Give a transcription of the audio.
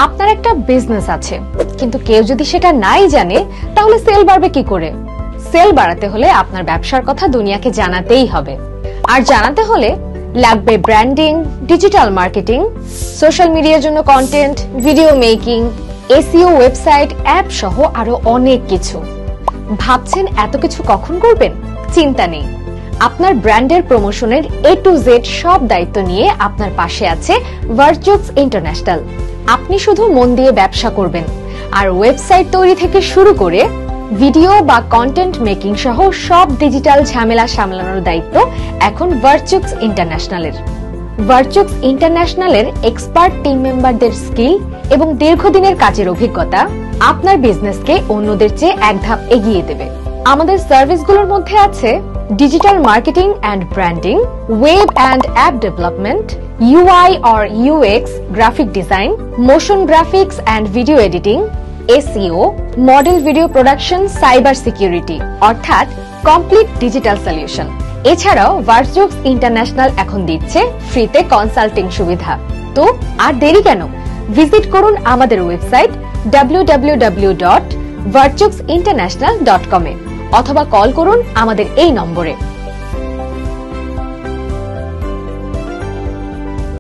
আপনার একটা বিজনেস আছে, কিন্তু কেউ যদি সেটা নাই জানে, তাহলে সেল বাড়বে কি করে? সেল বাড়াতে হলে আপনার ব্যবসার কথা দুনিয়াকে জানাতেই হবে। আর জানাতে হলে লাগবে ব্র্যান্ডিং, ডিজিটাল মার্কেটিং, সোশ্যাল মিডিয়ার জন্য content, video making, SEO, website, app সহ আরো অনেক কিছু। ভাবছেন এত কিছু কখন করবেন? চিন্তা নেই, আপনার ব্র্যান্ডের প্রমোশনের A to Z সব দায়িত্ব নিয়ে আপনার পাশে আছে ভার্চুক্স ইন্টারন্যাশনাল। আপনি শুধু মন দিয়ে ব্যবসা করবেন, আর ওয়েবসাইট তৈরি থেকে শুরু করে ভিডিও বা কন্টেন্ট মেকিং সহ সব ডিজিটাল ঝামেলা সামলানোর দায়িত্ব এখন ভার্চুক্স ইন্টারন্যাশনালের। ভার্চুক্স ইন্টারন্যাশনালের এক্সপার্ট টিম মেম্বারদের স্কিল এবং দীর্ঘদিনের কাজের অভিজ্ঞতা আপনার বিজনেসকে অন্যদের চেয়ে এক ধাপ এগিয়ে দেবে। আমাদের সার্ভিসগুলোর মধ্যে আছে digital marketing and branding, web and app development, UI or UX graphic design, motion graphics and video editing, SEO, model video production, cyber security, অর্থাৎ কমপ্লিট ডিজিটাল সলিউশন। এছাড়াও ভার্চুক্স ইন্টারন্যাশনাল এখন দিচ্ছে ফ্রিতে কনসাল্টিং সুবিধা। তো আর দেরি কেন? ভিজিট করুন আমাদের ওয়েবসাইট www.virtuxinternational.com এ অথবা কল করুন আমাদের এই নম্বরে।